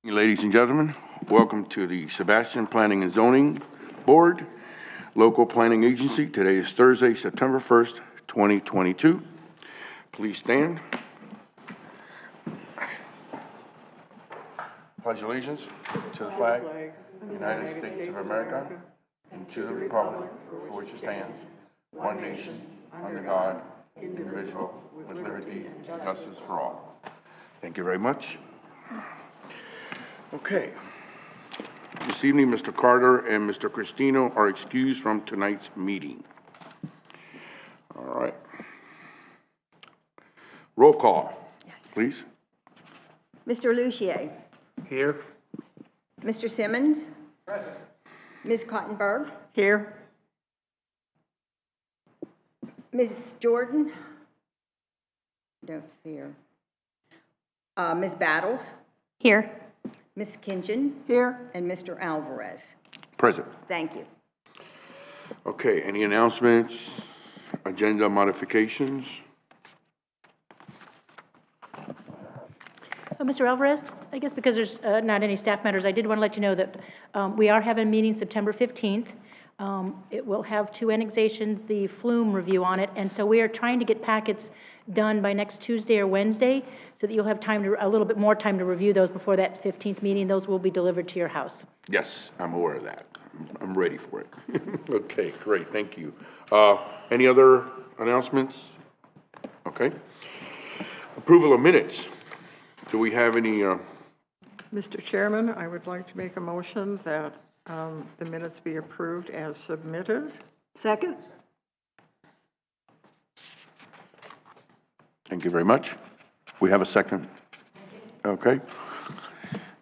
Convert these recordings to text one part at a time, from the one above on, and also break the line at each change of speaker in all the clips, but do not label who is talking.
Ladies and gentlemen, welcome to the Sebastian Planning and Zoning Board, local planning agency. Today is Thursday, September 1st, 2022. Please stand. Pledge allegiance to the flag of the United States of America and to the republic for which it stands, one nation, under God, indivisible, with liberty and justice for all. Thank you very much. Okay. This evening, Mr. Carter and Mr. Cristino are excused from tonight's meeting. All right. Roll call, yes, please.
Mr. Lucier.
Here.
Mr. Simmons.
Present.
Ms. Cottenberg.
Here.
Ms. Jordan. Don't see her. Ms. Battles.
Here.
Ms. Kinchin.
Here.
And Mr. Alvarez.
Present.
Thank you.
Okay, any announcements, agenda modifications?
Mr. Alvarez, I guess because there's not any staff matters, I did want to let you know that we are having a meeting September 15th. It will have two annexations, the flume review on it, and so we are trying to get packets done by next Tuesday or Wednesday so that you'll have time to, a little bit more time to review those before that 15th meeting. Those will be delivered to your house.
Yes, I'm aware of that. I'm ready for it. Okay, great, thank you. Any other announcements? Okay. Approval of minutes. Do we have any,
Mr. Chairman, I would like to make a motion that the minutes be approved as submitted. Second.
Thank you very much. We have a second. Okay.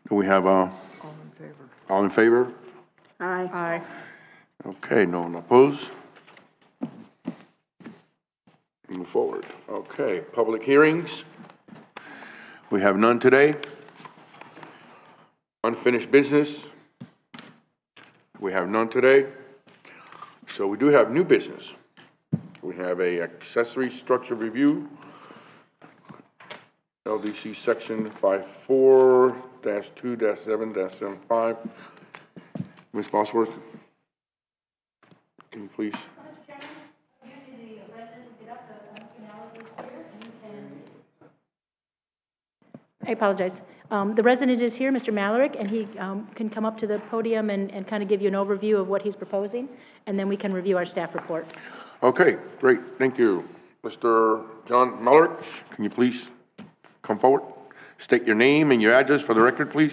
Do we have
All in favor.
all in favor?
Aye. Aye.
Okay, no one opposed? Move forward. Okay, public hearings. We have none today. Unfinished business. We have none today. So we do have new business. We have a accessory structure review, LDC section 54-2-7-75. Ms. Bosworth, can you please?
I apologize. The resident is here, Mr. Malarick, and he can come up to the podium and kind of give you an overview of what he's proposing, and then we can review our staff report.
Okay, great, thank you. Mr. John Malarick, can you please come forward? State your name and your address for the record, please.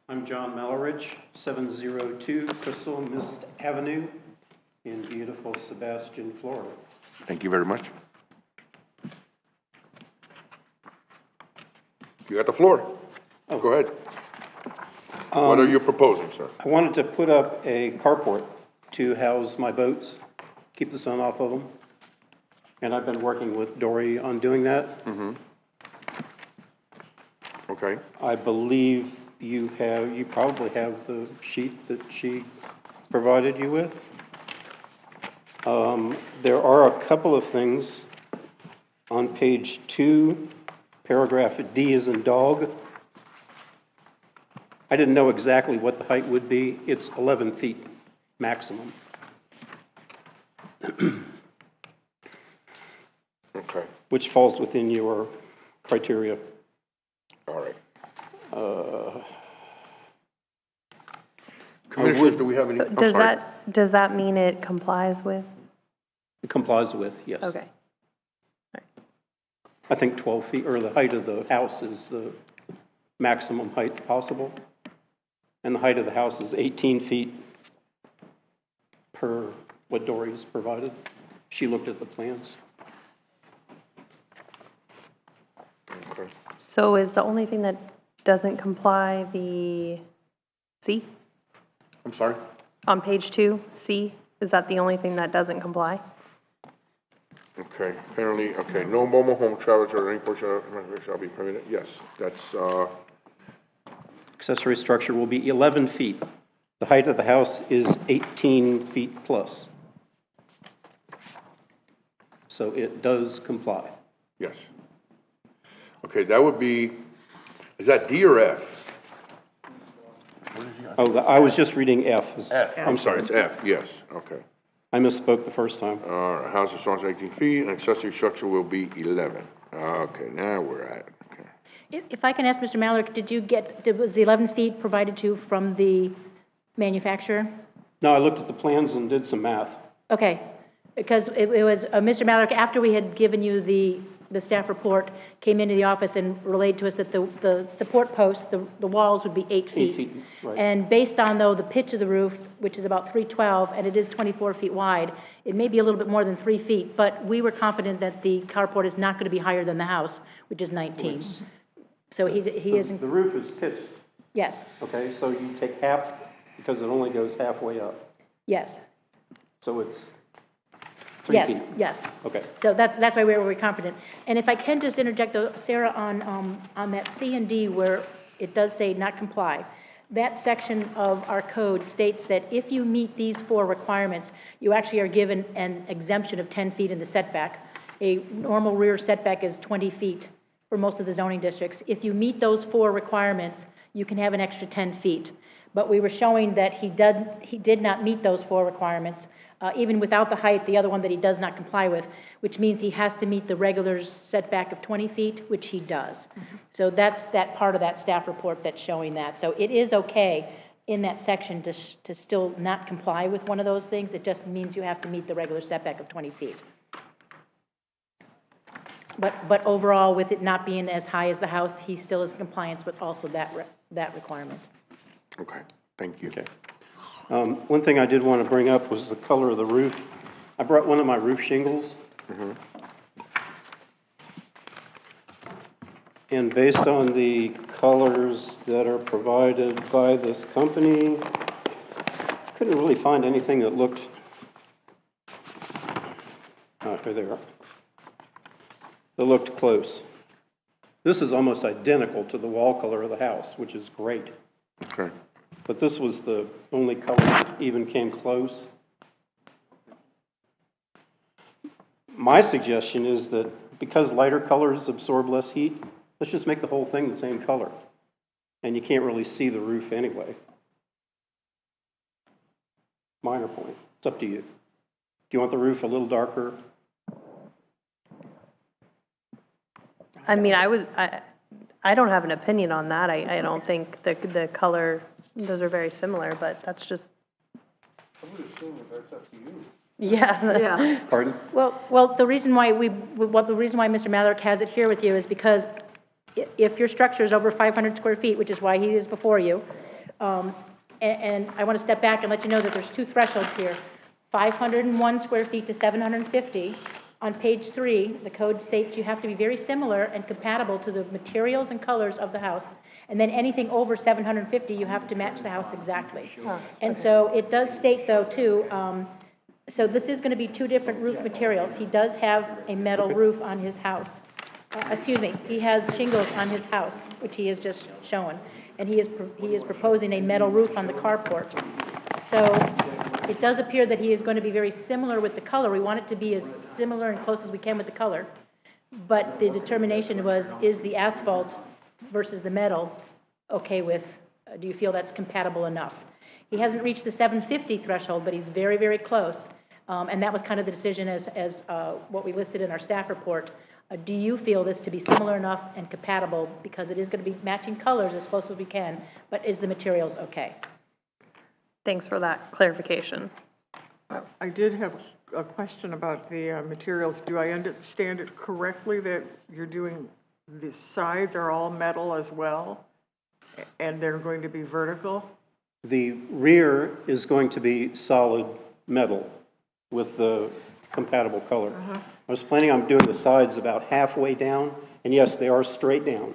I'm John Melleridge, 702 Crystal Mist Avenue in beautiful Sebastian, Florida.
Thank you very much. You got the floor.
Oh.
Go ahead. What are you proposing, sir?
I wanted to put up a carport to house my boats, keep the sun off of them. And I've been working with Dory on doing that.
Mm-hmm. Okay.
I believe you probably have the sheet that she provided you with. There are a couple of things on page 2, paragraph D as in dog. I didn't know exactly what the height would be. It's 11 feet maximum.
Okay.
Which falls within your criteria.
All right.
I
Commissioners, do we have any?
So does that mean it complies with?
It complies with, yes.
Okay.
I think 12 feet, or the height of the house is the maximum height possible. And the height of the house is 18 feet per what Dory's provided. She looked at the plans.
Okay.
So is the only thing that doesn't comply the C
I'm sorry?
on page 2, C? Is that the only thing that doesn't comply?
Okay, apparently, okay, no mobile home travelers or any portion of shall be permitted. Yes, that's,
Accessory structure will be 11 feet. The height of the house is 18 feet plus. So it does comply.
yes. Okay, that would be, is that D or F? what is he on?
Oh, I was just reading F.
F, I'm sorry, it's F, yes, okay.
I misspoke the first time.
House is 18 feet, and accessory structure will be 11. Okay, now we're at it, okay.
If I can ask Mr. Mallory, was the 11 feet provided to you from the manufacturer?
No, I looked at the plans and did some math.
Okay, because it was, Mr. Mallory, after we had given you the staff report, came into the office and relayed to us that the support posts, the walls would be 8 feet.
8 feet, right.
And based on, though, the pitch of the roof, which is about 312, and it is 24 feet wide, it may be a little bit more than 3 feet, but we were confident that the carport is not going to be higher than the house, which is 19. So he isn't,
The roof is pitched,
yes,
okay? So you take half, because it only goes halfway up.
yes,
So it's 3 feet.
yes.
Okay.
So that's why we were confident. And if I can just interject, though, Sarah, on that C and D where it does say not comply, that section of our code states that if you meet these 4 requirements, you actually are given an exemption of 10 feet in the setback. A normal rear setback is 20 feet for most of the zoning districts. If you meet those 4 requirements, you can have an extra 10 feet. But we were showing that he did not meet those 4 requirements, even without the height, the other one that he does not comply with, which means he has to meet the regular setback of 20 feet, which he does. So that's that part of that staff report that's showing that. So it is okay in that section to still not comply with one of those things. It just means you have to meet the regular setback of 20 feet. But overall, with it not being as high as the house, he still is in compliance with also that requirement.
Okay, thank you.
Okay. One thing I did want to bring up was the color of the roof. I brought one of my roof shingles. And based on the colors that are provided by this company, couldn't really find anything that looked, here they are, that looked close. This is almost identical to the wall color of the house, which is great.
Okay.
But this was the only color that even came close. My suggestion is that because lighter colors absorb less heat, let's just make the whole thing the same color. And you can't really see the roof anyway. Minor point. It's up to you. Do you want the roof a little darker?
I mean, I don't have an opinion on that. I don't think the color, those are very similar, but that's just.
I would assume that that's up to you.
Yeah.
Yeah.
Pardon?
Well, the reason why Mr. Mallory has it here with you is because if your structure is over 500 square feet, which is why he is before you, and I want to step back and let you know that there's 2 thresholds here, 501 square feet to 750. On page 3, the code states you have to be very similar and compatible to the materials and colors of the house. And then anything over 750, you have to match the house exactly. And so it does state, though, too, so this is going to be 2 different roof materials. He does have a metal roof on his house. He has shingles on his house, which he has just shown. And he is proposing a metal roof on the carport. So it does appear that he is going to be very similar with the color. We want it to be as similar and close as we can with the color. But the determination was, is the asphalt versus the metal okay with, do you feel that's compatible enough? He hasn't reached the 750 threshold, but he's very, very close. And that was kind of the decision as what we listed in our staff report. Do you feel this to be similar enough and compatible, because it is going to be matching colors as close as we can, but is the materials okay?
Thanks for that clarification.
I did have a question about the materials. Do I understand it correctly that you're doing, the sides are all metal as well, and they're going to be vertical?
The rear is going to be solid metal with the compatible color. I was planning on doing the sides about halfway down, and yes, they are straight down.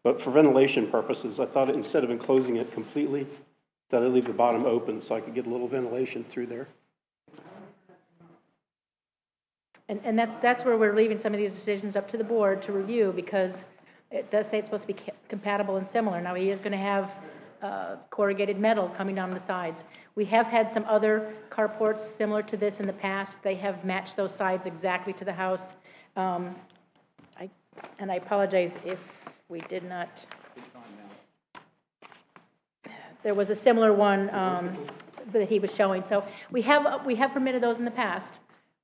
But for ventilation purposes, I thought instead of enclosing it completely, that I'd leave the bottom open so I could get a little ventilation through there.
And that's where we're leaving some of these decisions up to the board to review, because it does say it's supposed to be compatible and similar. Now, he is going to have corrugated metal coming down the sides. We have had some other carports similar to this in the past. They have matched those sides exactly to the house. And I apologize if we did not. there was a similar one, that he was showing. So we have permitted those in the past.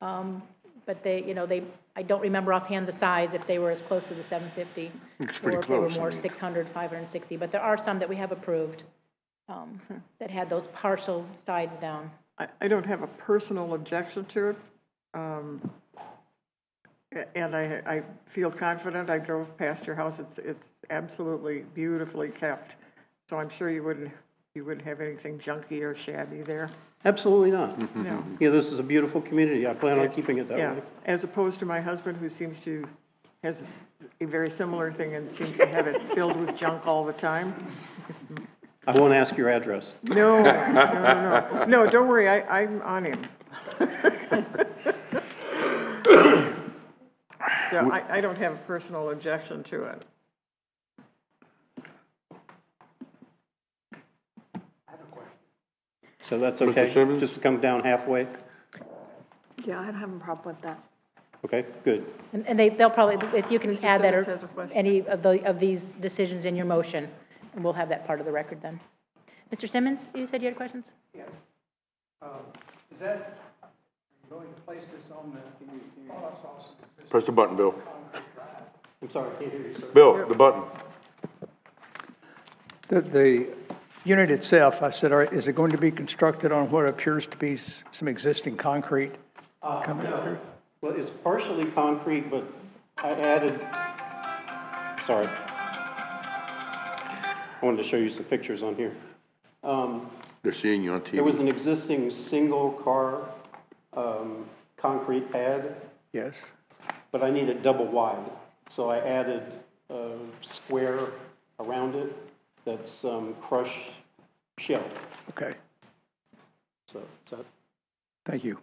But I don't remember offhand the size, if they were as close to the 750.
It's pretty
or if they were
close, I
more
mean.
600, 560. But there are some that we have approved, that had those partial sides down.
I don't have a personal objection to it. And I feel confident. I drove past your house. It's absolutely beautifully kept. So I'm sure you wouldn't have anything junky or shabby there.
Absolutely not.
No.
Yeah, this is a beautiful community. I plan on keeping it that
Yeah,
way.
as opposed to my husband, who has a very similar thing and seems to have it filled with junk all the time.
I won't ask your address.
No, no, don't worry, I'm on him. So I don't have a personal objection to it.
So that's
Mr.
okay?
Simmons?
Just to come down halfway?
Yeah, I don't have a problem with that.
Okay, good.
And they'll probably, if you can
Mr.
add that,
Simmons
or
has a question.
any of these decisions in your motion, and we'll have that part of the record then. Mr. Simmons, you said you had questions?
Yes. Is that, are you going to place this on the bus also?
Press the button, Bill.
I'm sorry, I can't hear you, sir.
Bill, the button.
The unit itself, I said, is it going to be constructed on what appears to be some existing concrete coming through?
Well, it's partially concrete, but I added, sorry. I wanted to show you some pictures on here.
They're seeing you on TV.
There was an existing single-car concrete pad,
Yes.
but I need it double wide. So I added a square around it that's crushed shell.
Okay,
So, is that,
thank you.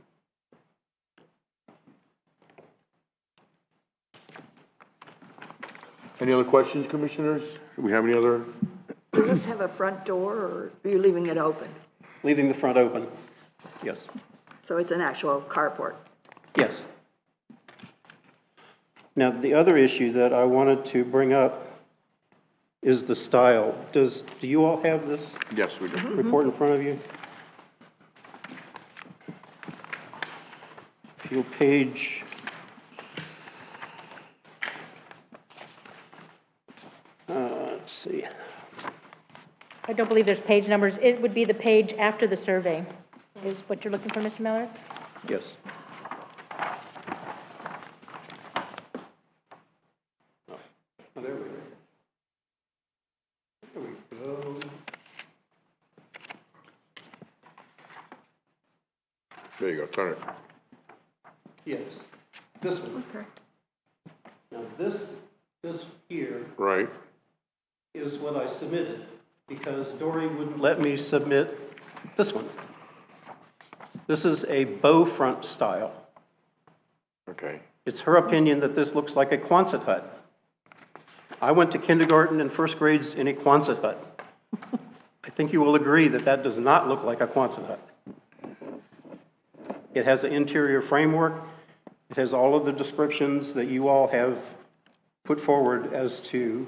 Any other questions, commissioners? Do we have any other?
Does this have a front door, or are you leaving it open?
leaving the front open? Yes.
So it's an actual carport?
Yes. Now, the other issue that I wanted to bring up is the style. Do you all have this
Yes, we do.
report in front of you? If you'll page... let's see.
I don't believe there's page numbers. It would be the page after the survey, is what you're looking for, Mr. Miller?
Yes. Oh, there we go. There we go.
There you go, turn it.
Yes, this one.
Okay.
Now, this here
Right.
is what I submitted, because Dory wouldn't let me submit this one. This is a bow front style.
Okay.
It's her opinion that this looks like a Quonset hut. I went to kindergarten and first grades in a Quonset hut. I think you will agree that that does not look like a Quonset hut. It has an interior framework. It has all of the descriptions that you all have put forward as to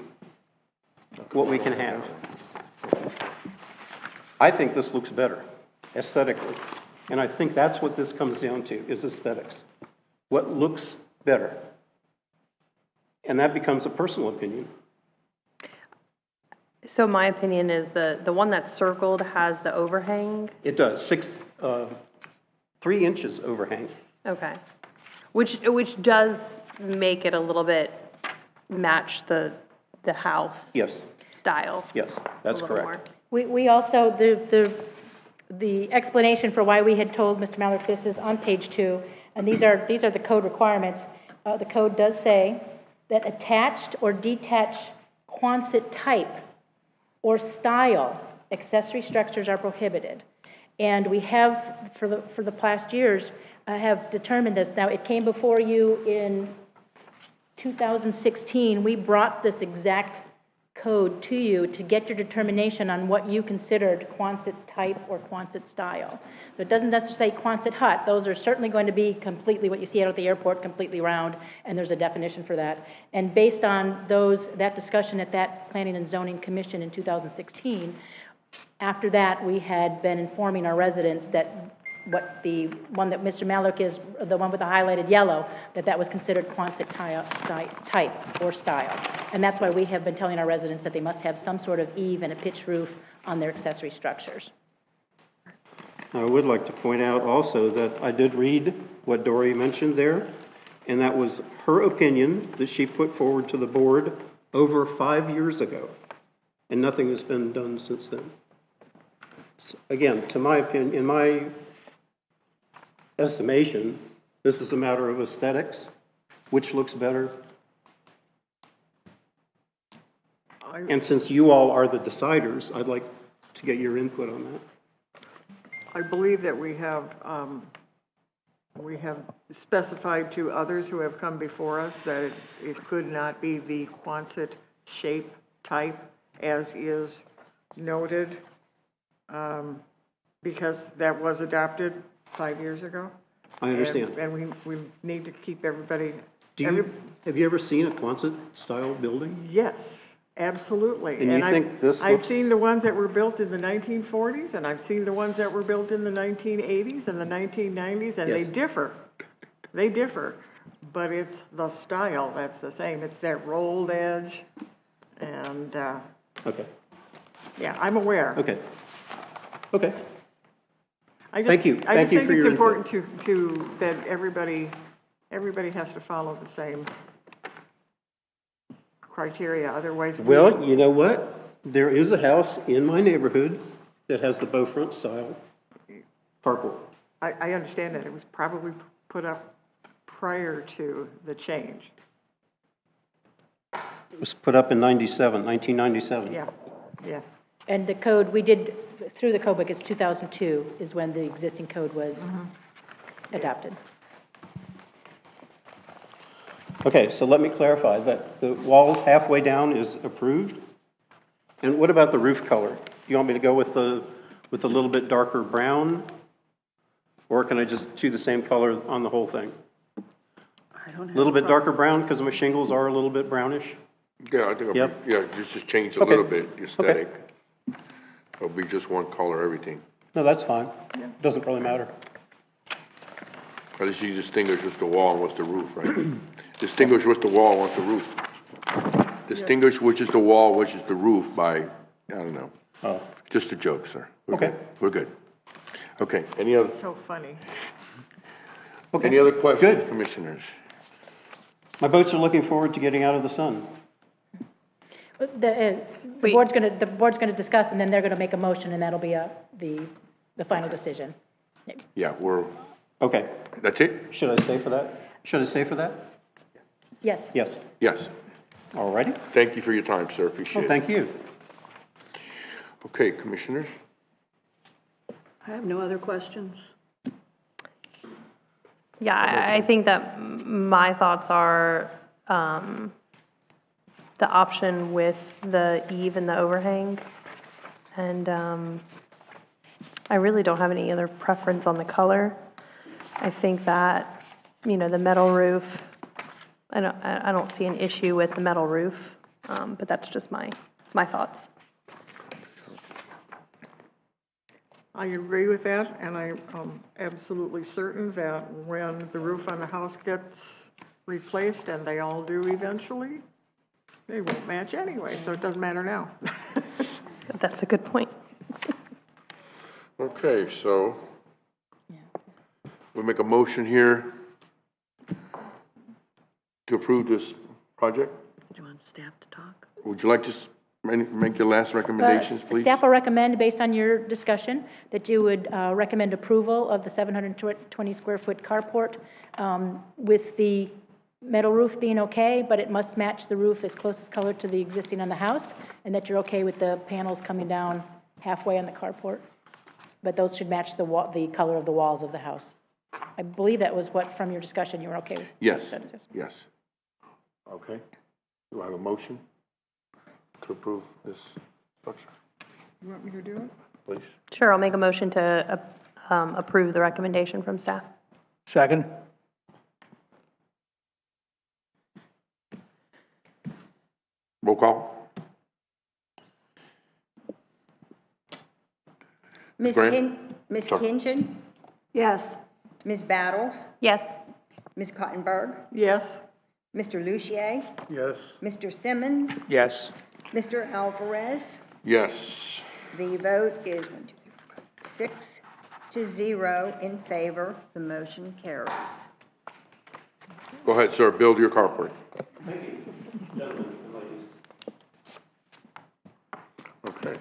what we can have. I think this looks better aesthetically. And I think that's what this comes down to, is aesthetics. What looks better? And that becomes a personal opinion.
So my opinion is the one that's circled has the overhang.
It does, 3 inches overhang.
Okay. Which does make it a little bit match the house
Yes,
style.
yes, that's
a little
correct.
We also, the explanation for why we had told Mr. Mallard this is on page 2, and these are the code requirements. The code does say that attached or detached Quonset type or style accessory structures are prohibited. And we have, for the past years, have determined this. Now, it came before you in 2016. We brought this exact code to you to get your determination on what you considered Quonset type or Quonset style. So it doesn't necessarily say Quonset hut. Those are certainly going to be completely what you see out at the airport, completely round, and there's a definition for that. And based on that discussion at that Planning and Zoning Commission in 2016, After that, we had been informing our residents that what the one that Mr. Malik is, the one with the highlighted yellow, that was considered Quonset type or style. And that's why we have been telling our residents that they must have some sort of eave and a pitched roof on their accessory structures.
I would like to point out also that I did read what Dory mentioned there, and that was her opinion that she put forward to the board over 5 years ago, and nothing has been done since then. So, again, to my opinion, in my estimation, this is a matter of aesthetics, which looks better. And since you all are the deciders, I'd like to get your input on that.
I believe that we have specified to others who have come before us that it could not be the Quonset shape type as is noted, because that was adopted 5 years ago.
I understand.
And we need to keep everybody.
Have you ever seen a Quonset style building?
Yes, absolutely.
And you think this
I've
looks-
seen the ones that were built in the 1940s, and I've seen the ones that were built in the 1980s and the 1990s, and they
Yes.
differ. They differ, but it's the style that's the same. It's that rolled edge, and,
Okay,
yeah, I'm aware.
okay. Okay,
I
Thank you.
I
Thank
just
you
think
for
it's
your
important to, that everybody has to follow the same criteria, otherwise we.
well, you know what? There is a house in my neighborhood that has the bow front style carport.
I understand that. It was probably put up prior to the change.
It was put up in 1997.
Yeah, yeah.
And the code, we did, through the code book, it's 2002 is when the existing code was adopted.
Okay, so let me clarify that the walls halfway down is approved. And what about the roof color? You want me to go with a little bit darker brown? Or can I just do the same color on the whole thing?
I don't
A
have.
little bit darker brown because my shingles are a little bit brownish?
Yeah, I think,
Yep.
yeah, just change a
Okay.
little bit, the aesthetic. It'll be just one color, everything.
No, that's fine. Doesn't really matter.
At least you distinguish what's the wall and what's the roof, right? Distinguish what's the wall and what's the roof. Distinguish which is the wall, which is the roof by, I don't know.
Oh,
Just a joke, sir. We're
Okay.
good. We're good. Okay, any other,
So funny.
okay.
any other questions,
Good.
commissioners?
My boats are looking forward to getting out of the sun.
The
Wait.
board's gonna discuss, and then they're gonna make a motion, and that'll be the final decision.
Yeah,
Okay.
that's it?
Should I stay for that? Should I stay for that?
Yes.
Yes.
Yes.
All righty.
Thank you for your time, sir. Appreciate
Well,
it.
thank you.
Okay, commissioners?
I have no other questions.
Yeah, I think that my thoughts are, the option with the eave and the overhang. And, I really don't have any other preference on the color. I think that, the metal roof, I don't see an issue with the metal roof, but that's just my thoughts.
I agree with that, and I'm absolutely certain that when the roof on the house gets replaced, and they all do eventually, they won't match anyway, so it doesn't matter now.
That's a good point.
Okay, so we'll make a motion here to approve this project.
Do you want staff to talk?
Would you like to make your last recommendations, please?
Staff will recommend, based on your discussion, that you would recommend approval of the 720 square foot carport with the metal roof being okay, but it must match the roof as close as color to the existing on the house, and that you're okay with the panels coming down halfway on the carport. But those should match the color of the walls of the house. I believe that was what, from your discussion, you were okay with?
Yes, yes. Okay. Do I have a motion to approve this structure,
You want me to do it?
please?
Sure, I'll make a motion to approve the recommendation from staff.
Second?
Roll call?
Ms.
Graham?
Ms.
Sorry.
Kinchin,
Yes.
Ms. Battles,
Yes.
Ms. Cottenberg,
Yes,
Mr. Lucier,
Yes.
Mr. Simmons,
Yes.
Mr. Alvarez.
Yes.
The vote is 6-0 in favor. The motion carries.
Go ahead, sir, build your carport. Okay,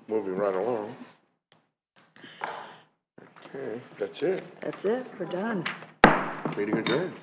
moving right along. Okay, that's it.
That's it, we're done.
Meeting adjourned.